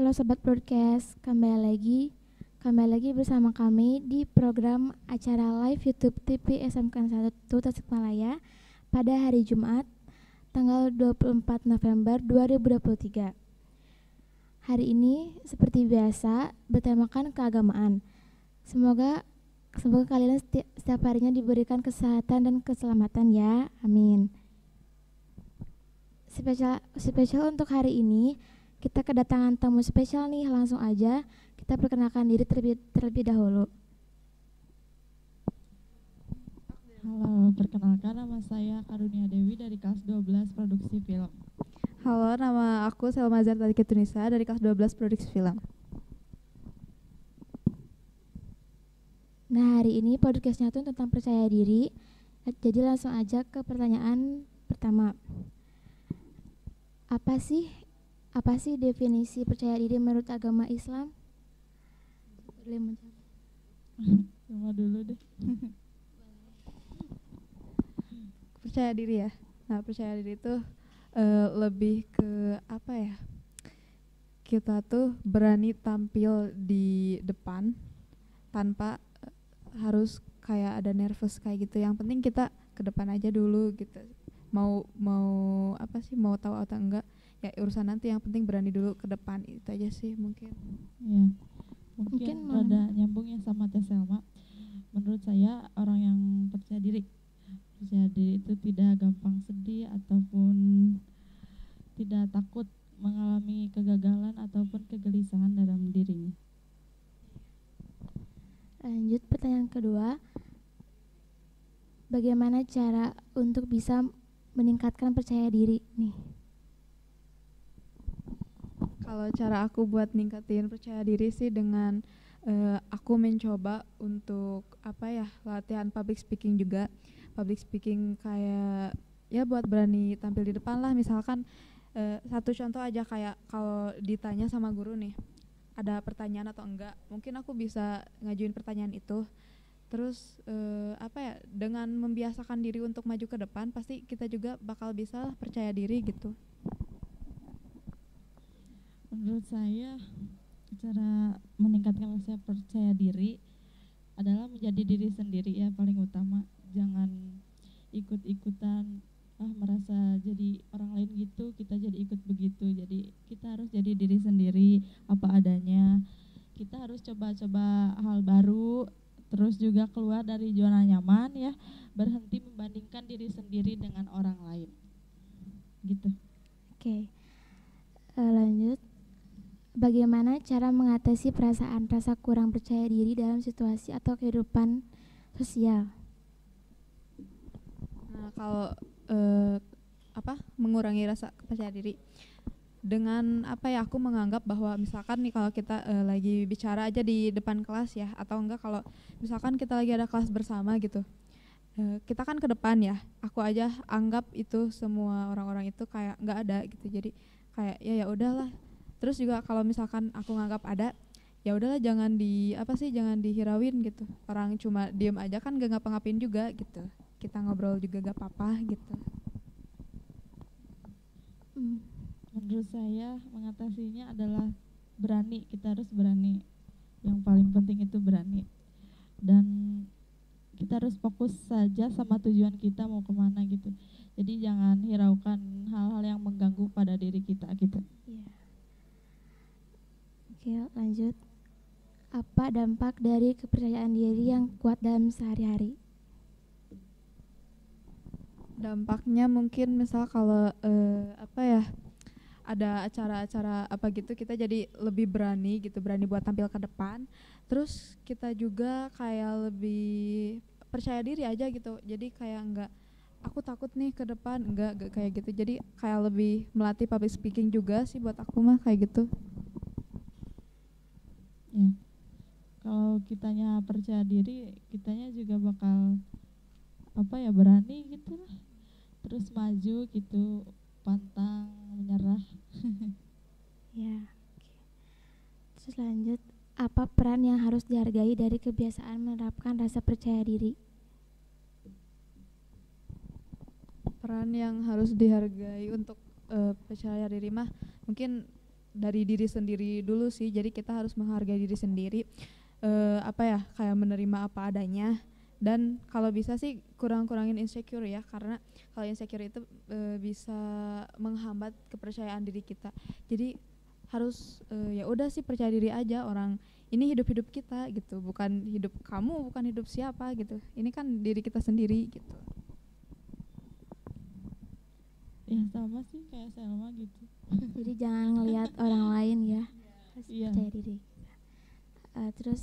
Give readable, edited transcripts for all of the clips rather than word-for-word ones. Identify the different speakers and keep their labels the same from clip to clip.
Speaker 1: Halo Sobat Broadcast, kembali lagi bersama kami di program acara live YouTube TV SMK 1 Tasikmalaya pada hari Jumat, tanggal 24 November 2023. Hari ini seperti biasa bertemakan keagamaan. Semoga kalian setiap harinya diberikan kesehatan dan keselamatan ya, amin. Spesial untuk hari ini kita kedatangan tamu spesial nih, langsung aja kita perkenalkan diri terlebih dahulu.
Speaker 2: Halo, perkenalkan nama saya Karunia Dewi dari kelas 12 Produksi Film.
Speaker 3: Halo, nama aku Selma Zartaliki Tunisa dari kelas 12 Produksi Film.
Speaker 1: Nah, hari ini podcastnya tuh tentang percaya diri. Jadi langsung aja ke pertanyaan pertama. Apa sih definisi percaya diri menurut agama Islam?
Speaker 2: Cuma dulu deh.
Speaker 3: Percaya diri ya. Nah, percaya diri itu lebih ke apa ya? Kita tuh berani tampil di depan tanpa harus kayak ada nervous kayak gitu. Yang penting kita ke depan aja dulu gitu. Mau apa sih? Mau tahu atau enggak? Ya urusan nanti, yang penting berani dulu ke depan, itu aja sih mungkin.
Speaker 2: Ya, mungkin rada nyambung ya sama Teh Selma. Menurut saya orang yang percaya diri itu tidak gampang sedih ataupun tidak takut mengalami kegagalan ataupun kegelisahan dalam dirinya.
Speaker 1: Lanjut pertanyaan kedua. Bagaimana cara untuk bisa meningkatkan percaya diri nih?
Speaker 3: Kalau cara aku buat ningkatin percaya diri sih dengan aku mencoba untuk latihan public speaking juga. Public speaking kayak ya buat berani tampil di depan lah. Misalkan satu contoh aja, kayak kalau ditanya sama guru nih, ada pertanyaan atau enggak, mungkin aku bisa ngajuin pertanyaan itu. Terus dengan membiasakan diri untuk maju ke depan, pasti kita juga bakal bisa percaya diri gitu.
Speaker 2: Menurut saya cara meningkatkan rasa percaya diri adalah menjadi diri sendiri ya, paling utama. Jangan ikut-ikutan merasa jadi orang lain gitu, kita jadi ikut begitu. Jadi kita harus jadi diri sendiri apa adanya. Kita harus coba-coba hal baru, terus juga keluar dari zona nyaman ya, berhenti membandingkan diri sendiri dengan orang lain gitu.
Speaker 1: Oke. Lanjut. Bagaimana cara mengatasi perasaan rasa kurang percaya diri dalam situasi atau kehidupan sosial?
Speaker 3: Nah, kalau mengurangi rasa percaya diri dengan aku menganggap bahwa misalkan nih kalau kita lagi bicara aja di depan kelas ya, atau enggak kalau misalkan kita lagi ada kelas bersama gitu, kita kan ke depan ya, aku aja anggap itu semua orang-orang itu kayak nggak ada gitu. Jadi kayak ya udahlah. Terus juga kalau misalkan aku nganggap ada, ya udahlah, jangan dihirauin gitu. Orang cuma diem aja kan gak ngapa-ngapain juga gitu. Kita ngobrol juga gak apa-apa gitu.
Speaker 2: Menurut saya mengatasinya adalah berani. Kita harus berani. Yang paling penting itu berani. Dan kita harus fokus saja sama tujuan kita mau kemana gitu. Jadi jangan hiraukan hal-hal yang mengganggu pada diri kita gitu.
Speaker 1: Iya. Oke, lanjut. Apa dampak dari kepercayaan diri yang kuat dalam sehari-hari?
Speaker 3: Dampaknya mungkin misal kalau ada acara-acara apa gitu, kita jadi lebih berani gitu, berani buat tampil ke depan. Terus kita juga kayak lebih percaya diri aja gitu. Jadi kayak enggak, aku takut nih ke depan, enggak kayak gitu. Jadi kayak lebih melatih public speaking juga sih buat aku mah kayak gitu.
Speaker 2: Ya. Kalau kitanya percaya diri, kitanya juga bakal berani gitu lah. Terus maju gitu, pantang menyerah.
Speaker 1: Ya. Oke. Terus lanjut, apa peran yang harus dihargai dari kebiasaan menerapkan rasa percaya diri?
Speaker 3: Peran yang harus dihargai untuk percaya diri mah mungkin dari diri sendiri dulu sih. Jadi kita harus menghargai diri sendiri, kayak menerima apa adanya. Dan kalau bisa sih kurangin insecure ya, karena kalau insecure itu bisa menghambat kepercayaan diri kita. Jadi harus ya udah sih, percaya diri aja, orang ini hidup kita gitu, bukan hidup kamu, bukan hidup siapa gitu, ini kan diri kita sendiri gitu.
Speaker 2: Ya sama sih kayak Selma gitu.
Speaker 1: Jadi jangan ngelihat orang lain ya, harus
Speaker 2: Iya.
Speaker 1: percaya diri. Terus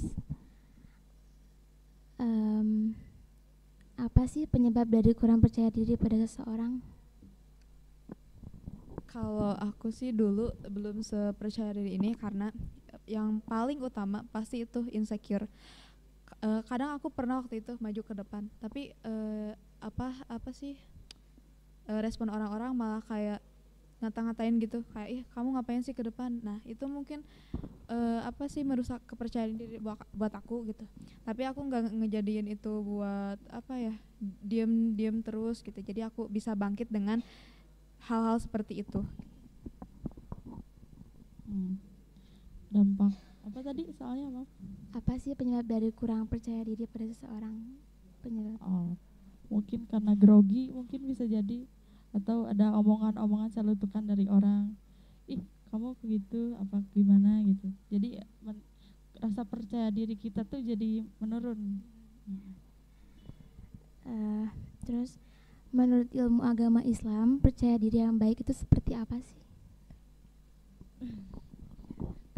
Speaker 1: apa sih penyebab dari kurang percaya diri pada seseorang?
Speaker 3: Kalau aku sih dulu belum sepercaya diri ini, karena yang paling utama pasti itu insecure. Kadang aku pernah waktu itu maju ke depan, tapi respon orang-orang malah kayak ngata-ngatain gitu, kayak ih kamu ngapain sih ke depan. Nah itu mungkin merusak kepercayaan diri buat aku gitu. Tapi aku nggak ngejadiin itu buat diam terus gitu. Jadi aku bisa bangkit dengan hal-hal seperti itu.
Speaker 2: Dampak apa tadi soalnya apa?
Speaker 1: Apa sih penyebab dari kurang percaya diri pada seseorang? Penyebab.
Speaker 2: Mungkin karena grogi, mungkin bisa jadi, atau ada omongan-omongan celetukan dari orang, ih kamu begitu apa gimana gitu. Jadi rasa percaya diri kita tuh jadi menurun.
Speaker 1: Terus menurut ilmu agama Islam, percaya diri yang baik itu seperti apa sih?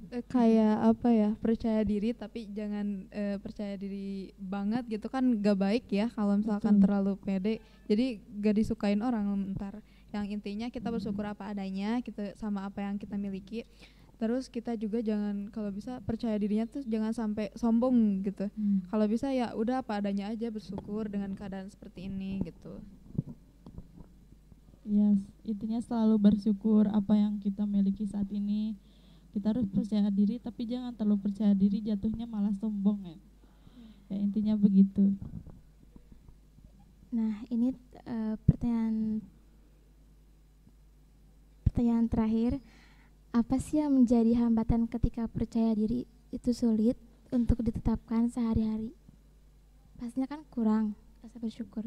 Speaker 3: Kayak percaya diri tapi jangan percaya diri banget gitu kan, gak baik ya kalau misalkan terlalu pede, jadi gak disukain orang ntar. Yang intinya kita bersyukur apa adanya kita sama apa yang kita miliki. Terus kita juga jangan, kalau bisa percaya dirinya tuh jangan sampai sombong gitu. Kalau bisa ya udah apa adanya aja, bersyukur dengan keadaan seperti ini gitu.
Speaker 2: Yes, intinya selalu bersyukur apa yang kita miliki saat ini. Kita harus percaya diri, tapi jangan terlalu percaya diri jatuhnya malah sombong ya. Ya intinya begitu.
Speaker 1: Nah ini pertanyaan terakhir, apa sih yang menjadi hambatan ketika percaya diri itu sulit untuk ditetapkan sehari-hari? Pastinya kan kurang rasa bersyukur.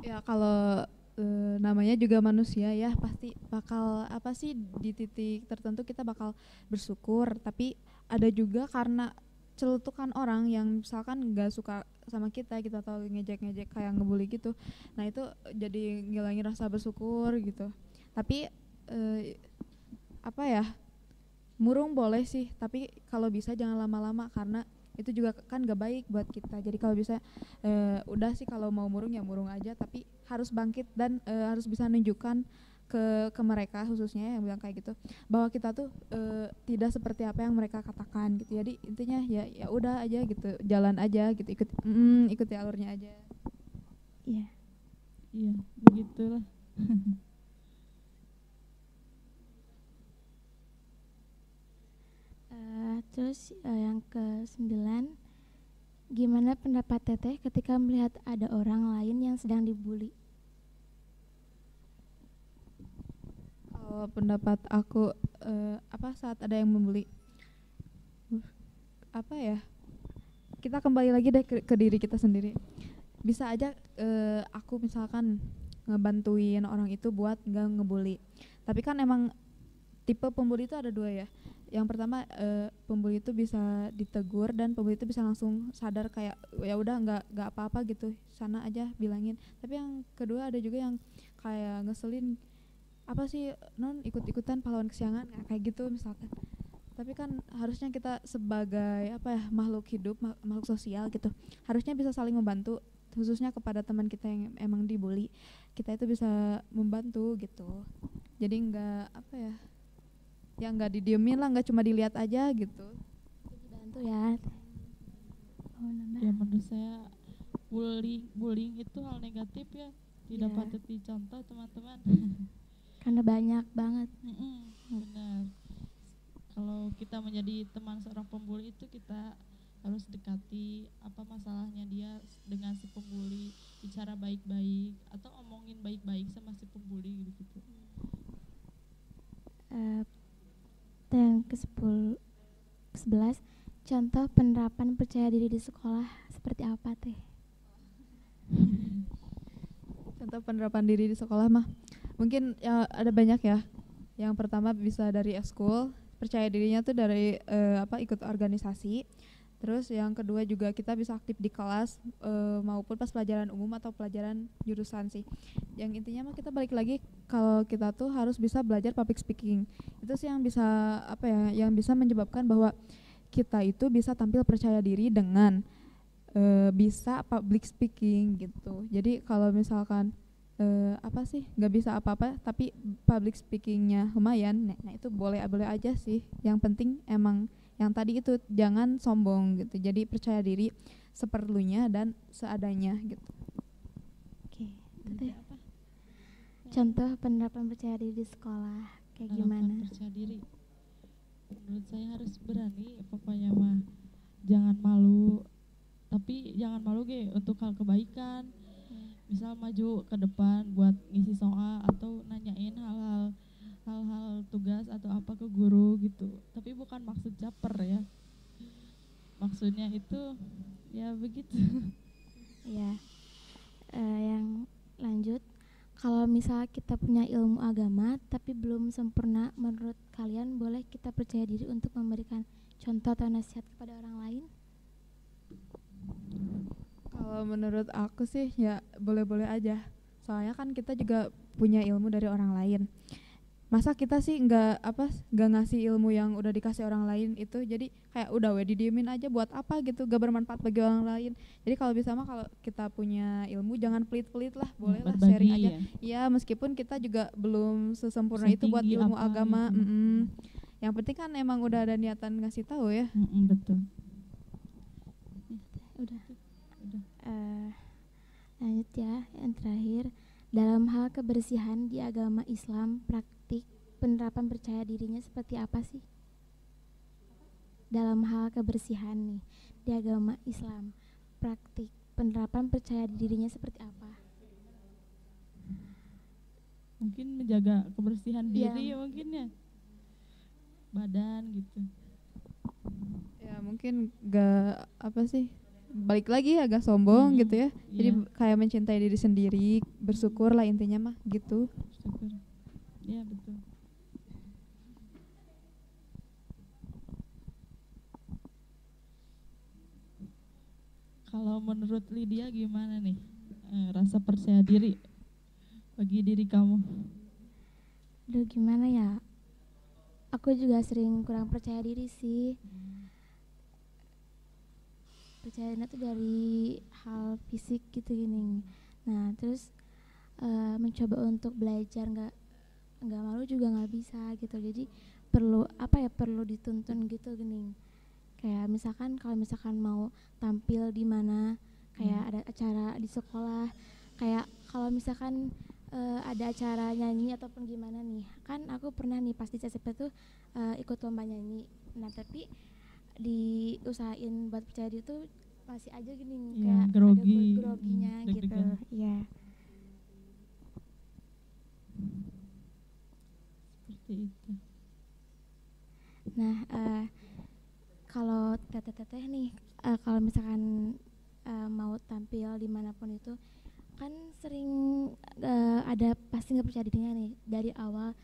Speaker 3: Ya kalau namanya juga manusia ya, pasti bakal di titik tertentu kita bakal bersyukur, tapi ada juga karena celutukan orang yang misalkan gak suka sama kita gitu, atau ngejek-ngejek kayak ngebully gitu. Nah itu jadi ngilangin rasa bersyukur gitu. Tapi murung boleh sih, tapi kalau bisa jangan lama-lama, karena itu juga kan gak baik buat kita. Jadi kalau bisa udah sih, kalau mau murung ya murung aja, tapi harus bangkit dan harus bisa nunjukkan ke mereka khususnya yang bilang kayak gitu, bahwa kita tuh tidak seperti apa yang mereka katakan gitu. Jadi intinya ya udah aja gitu, jalan aja gitu, ikuti alurnya aja.
Speaker 1: Iya.
Speaker 2: Iya, begitulah.
Speaker 1: Terus yang ke-9, gimana pendapat Teteh ketika melihat ada orang lain yang sedang dibully?
Speaker 3: Kalau pendapat aku saat ada yang membuli, kita kembali lagi deh ke diri kita sendiri. Bisa aja aku misalkan ngebantuin orang itu buat gak ngebully, tapi kan emang tipe pembuli itu ada dua ya. Yang pertama pembuli itu bisa ditegur, dan pembuli itu bisa langsung sadar kayak ya udah nggak apa-apa gitu, sana aja bilangin. Tapi yang kedua ada juga yang kayak ngeselin, apa sih non ikut-ikutan pahlawan kesiangan kayak gitu misalkan. Tapi kan harusnya kita sebagai makhluk hidup, makhluk sosial gitu, harusnya bisa saling membantu, khususnya kepada teman kita yang emang dibully. Kita itu bisa membantu gitu, jadi nggak nggak didiemin lah, nggak cuma dilihat aja gitu.
Speaker 1: Dibantu ya.
Speaker 2: Ya menurut saya bullying itu hal negatif ya, tidak patut dicontoh teman-teman.
Speaker 1: Karena banyak banget.
Speaker 2: Benar. Kalau kita menjadi teman seorang pembuli itu, kita harus dekati apa masalahnya dia dengan si pembuli, bicara baik-baik atau omongin baik-baik sama si pembuli gitu.
Speaker 1: 11. Contoh penerapan percaya diri di sekolah seperti apa teh?
Speaker 3: Contoh penerapan diri di sekolah mah mungkin ya ada banyak ya. Yang pertama bisa dari eskul, percaya dirinya tuh dari ikut organisasi. Terus yang kedua juga kita bisa aktif di kelas maupun pas pelajaran umum atau pelajaran jurusan sih. Yang intinya mah kita balik lagi kalau kita tuh harus bisa belajar public speaking. Itu sih yang bisa yang bisa menyebabkan bahwa kita itu bisa tampil percaya diri dengan bisa public speaking gitu. Jadi kalau misalkan nggak bisa apa-apa tapi public speakingnya lumayan, nah itu boleh aja sih. Yang penting emang yang tadi itu jangan sombong gitu, jadi percaya diri seperlunya dan seadanya gitu.
Speaker 1: Oke, itu teh. Contoh penerapan percaya diri di sekolah kayak gimana?
Speaker 2: Percaya diri, menurut saya harus berani, pokoknya mah jangan malu, tapi jangan malu untuk hal kebaikan. Misal maju ke depan buat ngisi soal atau nanyain hal-hal tugas atau apa ke guru gitu, tapi bukan maksud caper ya, maksudnya itu ya begitu.
Speaker 1: Ya, yang lanjut, kalau misal kita punya ilmu agama tapi belum sempurna, menurut kalian boleh kita percaya diri untuk memberikan contoh atau nasihat kepada orang lain?
Speaker 3: Kalau menurut aku sih ya boleh-boleh aja. Soalnya kan kita juga punya ilmu dari orang lain. Masa kita sih nggak ngasih ilmu yang udah dikasih orang lain itu, jadi kayak udah didiemin aja buat apa gitu, gak bermanfaat bagi orang lain. Jadi kalau bisa mah kalau kita punya ilmu jangan pelit-pelit lah, boleh lah sharing aja. Ya meskipun kita juga belum sesempurna itu buat ilmu agama. Yang penting kan emang udah ada niatan ngasih tahu ya.
Speaker 2: Betul.
Speaker 1: Udah. Lanjut ya, yang terakhir, dalam hal kebersihan di agama Islam, praktik penerapan percaya dirinya seperti apa sih? Dalam hal kebersihan nih di agama Islam, praktik penerapan percaya dirinya seperti apa?
Speaker 2: Mungkin menjaga kebersihan diri ya, mungkin ya, badan gitu. Ya
Speaker 3: mungkin gak balik lagi agak sombong gitu ya. Jadi kayak mencintai diri sendiri, bersyukur lah intinya mah gitu.
Speaker 2: Bersyukur. Iya betul. Kalau menurut Lydia gimana nih rasa percaya diri bagi diri kamu?
Speaker 1: Aduh gimana ya? Aku juga sering kurang percaya diri sih. Percayanya tuh dari hal fisik gitu gini. Nah terus mencoba untuk belajar nggak malu juga nggak bisa gitu. Jadi perlu perlu dituntun gitu gini. Kayak misalkan kalau misalkan mau tampil di mana, kayak ada acara di sekolah, kayak kalau misalkan ada acara nyanyi ataupun gimana nih, kan aku pernah nih pas di CSP tuh ikut lomba nyanyi. Nah tapi diusahain buat percaya diri tuh masih aja gini kayak groginya gitu ya.
Speaker 2: Seperti itu.
Speaker 1: Nah kalau teteh nih kalau misalkan mau tampil dimanapun itu kan sering ada pasti nggak percaya dirinya nih dari awal.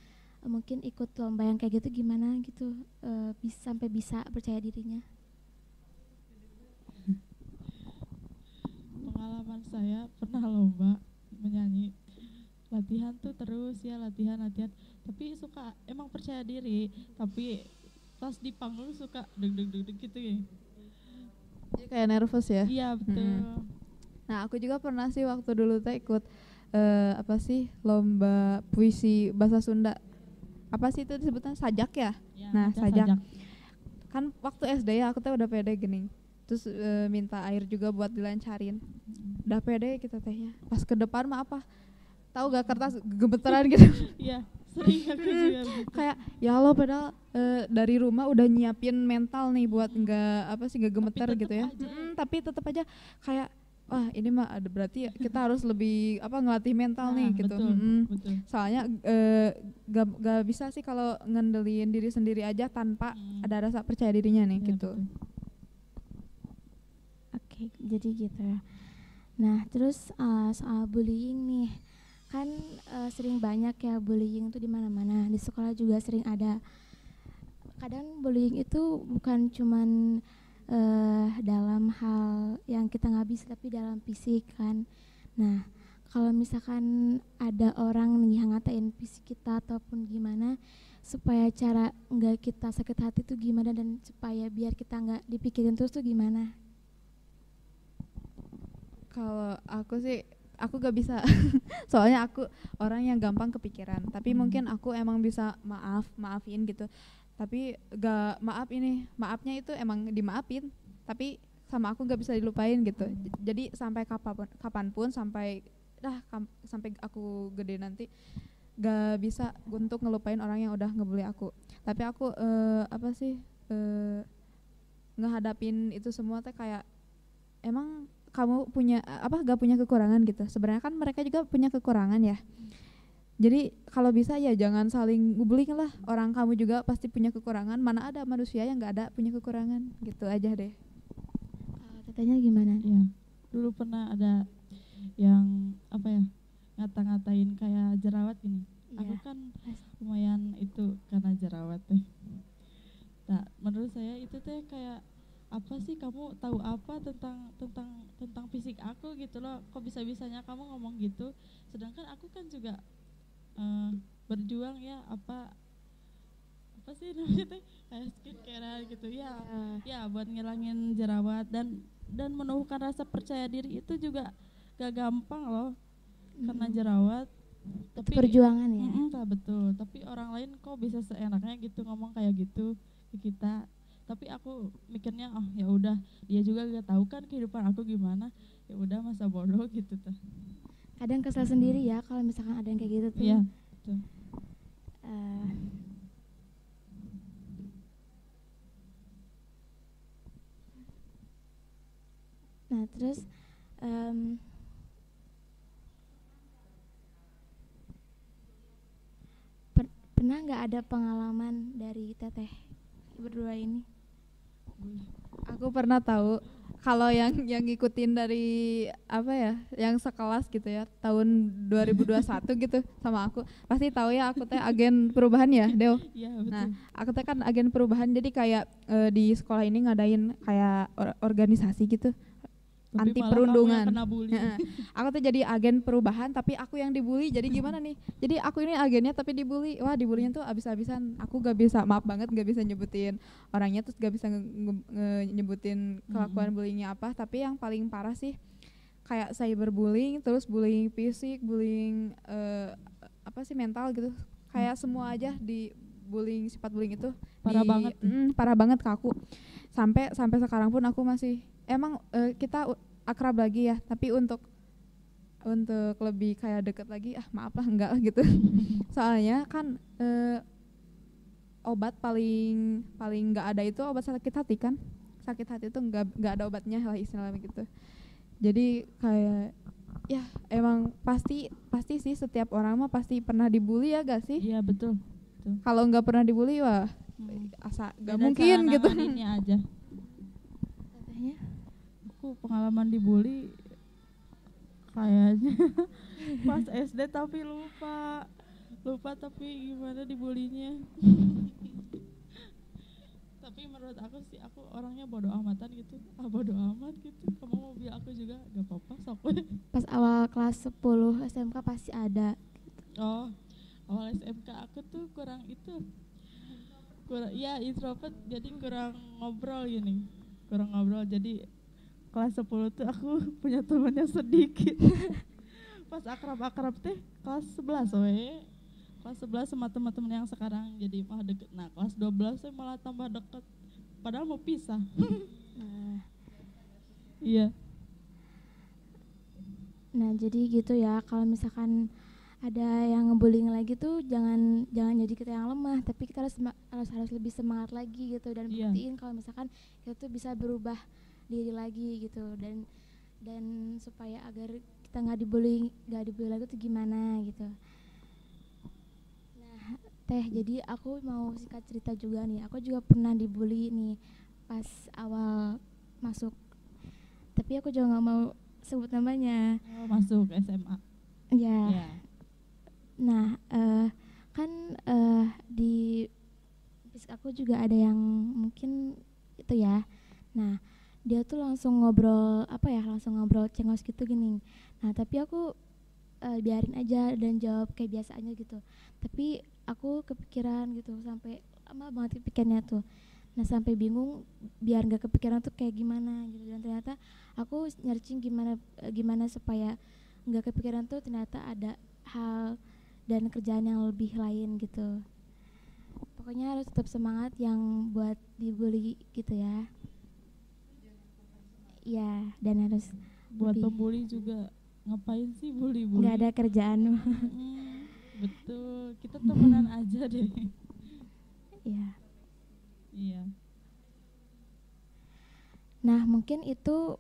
Speaker 1: Mungkin ikut lomba yang kayak gitu gimana gitu sampai bisa percaya dirinya?
Speaker 2: Pengalaman saya pernah lomba menyanyi, latihan tuh terus ya, latihan tapi suka emang percaya diri, tapi pas di panggung suka deg gitu ya.
Speaker 3: Jadi kayak nervous ya?
Speaker 2: Iya betul.
Speaker 3: Nah aku juga pernah sih waktu dulu tuh ikut lomba puisi bahasa Sunda. Apa sih itu disebutnya sajak ya? Nah sajak. Kan waktu SD ya aku tuh udah pede gini. Terus minta air juga buat dilancarin. Udah pede kita tehnya. Pas ke depan mah apa? Tahu gak kertas gemeteran gitu?
Speaker 2: Iya sering aku juga.
Speaker 3: Kayak ya Allah padahal dari rumah udah nyiapin mental nih buat nggak gemeter gitu ya. Tapi tetap aja kayak wah ini mah ada berarti kita harus lebih ngelatih mental nih gitu.
Speaker 2: Betul, betul.
Speaker 3: Soalnya gak bisa sih kalau ngandelin diri sendiri aja tanpa ada rasa percaya dirinya nih
Speaker 2: Ya,
Speaker 3: gitu.
Speaker 2: betul.
Speaker 1: Oke, jadi gitu ya. Nah, terus soal bullying nih, kan sering banyak ya bullying tuh di mana-mana. Di sekolah juga sering ada. Kadang bullying itu bukan cuman dalam hal yang kita nggak bisa, tapi dalam fisik kan. Nah, kalau misalkan ada orang nih yang ngatain fisik kita ataupun gimana, supaya cara nggak kita sakit hati tuh gimana, dan supaya biar kita nggak dipikirin terus tuh gimana?
Speaker 3: Kalau aku sih aku gak bisa soalnya aku orang yang gampang kepikiran, tapi mungkin aku emang bisa maafin gitu, tapi gak maafnya itu emang dimaafin, tapi sama aku gak bisa dilupain gitu. Jadi sampai kapanpun sampai aku gede nanti gak bisa untuk ngelupain orang yang udah ngebully aku. Tapi aku ngehadapin itu semua teh kayak, emang kamu punya gak punya kekurangan gitu. Sebenarnya kan mereka juga punya kekurangan ya. Jadi kalau bisa ya jangan saling bullying lah. Orang kamu juga pasti punya kekurangan. Mana ada manusia yang gak ada punya kekurangan, gitu aja deh.
Speaker 1: Tetehnya gimana?
Speaker 2: Ya, dulu pernah ada yang ngata-ngatain kayak jerawat gini. Aku kan lumayan itu karena jerawat teh. Nah, menurut saya itu teh kayak, apa sih kamu tahu apa tentang fisik aku gitu loh, kok bisa-bisanya kamu ngomong gitu, sedangkan aku kan juga berjuang ya, apa sih namanya teh, kayak skincare gitu ya, ya buat ngilangin jerawat dan menumbuhkan rasa percaya diri itu juga gak gampang loh, karena jerawat. Tapi
Speaker 1: perjuangan ya.
Speaker 2: Betul, tapi orang lain kok bisa seenaknya gitu ngomong kayak gitu ke kita. Tapi aku mikirnya, oh ya udah, dia juga gak tahu kan kehidupan aku gimana, ya udah masa bodoh gitu tuh.
Speaker 1: Kadang kesel sendiri ya kalau misalkan ada yang kayak gitu tuh.
Speaker 2: Iya, betul.
Speaker 1: Nah terus pernah nggak ada pengalaman dari teteh berdua ini?
Speaker 3: Aku pernah tahu kalau yang ngikutin dari yang sekelas gitu ya, tahun 2021 gitu sama aku, pasti tahu ya aku teh agen perubahan ya, Deo.
Speaker 2: Iya, betul.
Speaker 3: Nah, aku teh kan agen perubahan, jadi kayak di sekolah ini ngadain kayak organisasi gitu.
Speaker 2: Tapi
Speaker 3: Anti
Speaker 2: malah
Speaker 3: perundungan.
Speaker 2: kamu yang kena bully.
Speaker 3: Aku tuh jadi agen perubahan tapi aku yang dibully. Jadi gimana nih? Jadi aku ini agennya tapi dibully. Wah, dibulinya tuh abis-abisan. Aku gak bisa, maaf banget gak bisa nyebutin orangnya, terus gak bisa nyebutin kelakuan bullyingnya apa. Tapi yang paling parah sih kayak cyberbullying, terus bullying fisik, bullying mental gitu. Kayak semua aja di bullying, sifat bullying itu
Speaker 2: Parah banget.
Speaker 3: Parah banget ke aku. Sampai sekarang pun aku masih emang kita akrab lagi ya, tapi untuk lebih kayak deket lagi, maaf lah enggak lah gitu. Soalnya kan obat paling enggak ada itu obat sakit hati kan. Sakit hati itu enggak ada obatnya lah istilahnya gitu. Jadi kayak ya emang pasti sih setiap orang mah pasti pernah dibully ya gak sih?
Speaker 2: Iya, betul.
Speaker 3: Kalau enggak pernah dibully wah asa enggak mungkin gitu.
Speaker 2: Aja.
Speaker 1: Tetehnya?
Speaker 2: Aku pengalaman dibully kayaknya pas SD, tapi lupa tapi gimana dibulinya. Tapi menurut aku sih, aku orangnya bodoh amatan gitu. Bodoh amat gitu, kamu mau bilang aku juga gak apa-apa sok.
Speaker 1: Pas awal kelas 10 SMK pasti ada.
Speaker 2: Oh, awal SMK aku tuh kurang ya introvert, jadi kurang ngobrol, jadi kelas 10 tuh aku punya temannya sedikit. Pas akrab teh kelas 11 kelas 11 sama teman-teman yang sekarang jadi malah deket. Nah, kelas 12 saya malah tambah deket, padahal mau pisah. Iya.
Speaker 1: Nah jadi gitu ya, kalau misalkan ada yang ngebullying lagi tuh jangan jadi kita yang lemah, tapi kita harus lebih semangat lagi gitu, dan buktiin kalau misalkan kita tuh bisa berubah diri lagi gitu. Dan dan supaya agar kita nggak dibully lagi tuh gimana gitu. Nah Teh, jadi aku mau singkat cerita juga nih, aku juga pernah dibully nih pas awal masuk, tapi aku juga nggak mau sebut namanya.
Speaker 2: Masuk SMA.
Speaker 1: Ya.
Speaker 2: Ya.
Speaker 1: Nah kan di fisik aku juga ada yang mungkin itu ya. Nah dia tuh langsung ngobrol cengos gitu gini. Nah tapi aku biarin aja dan jawab kayak biasa aja gitu. Tapi aku kepikiran gitu sampai lama banget kepikirannya tuh. Nah sampai bingung biar nggak kepikiran tuh kayak gimana gitu, dan ternyata aku searching gimana supaya nggak kepikiran tuh ternyata ada hal dan kerjaan yang lebih lain gitu. Pokoknya harus tetap semangat yang buat dibully gitu ya. Iya, dan harus
Speaker 2: Buat
Speaker 1: lebih,
Speaker 2: pembuli juga, ngapain sih bully-bully?
Speaker 1: nggak ada kerjaan.
Speaker 2: Betul, kita temenan aja deh.
Speaker 1: Iya.
Speaker 2: Iya.
Speaker 1: Nah mungkin itu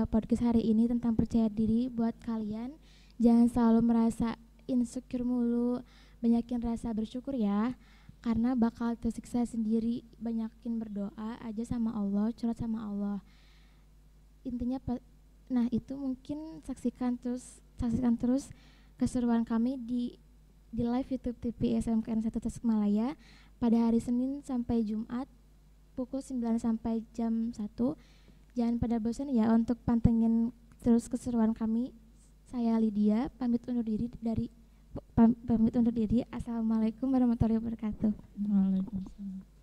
Speaker 1: podcast hari ini tentang percaya diri buat kalian. Jangan selalu merasa insecure mulu, banyakin rasa bersyukur ya, karena bakal tersiksa sendiri. Banyakin berdoa aja sama Allah, curhat sama Allah. Intinya nah itu mungkin saksikan terus keseruan kami di live YouTube TV SMKN 1 Tasikmalaya pada hari Senin sampai Jumat pukul 9 sampai jam 1. Jangan pada bosan ya untuk pantengin terus keseruan kami. Saya Lydia pamit undur diri. Assalamualaikum warahmatullahi wabarakatuh.
Speaker 2: Waalaikumsalam.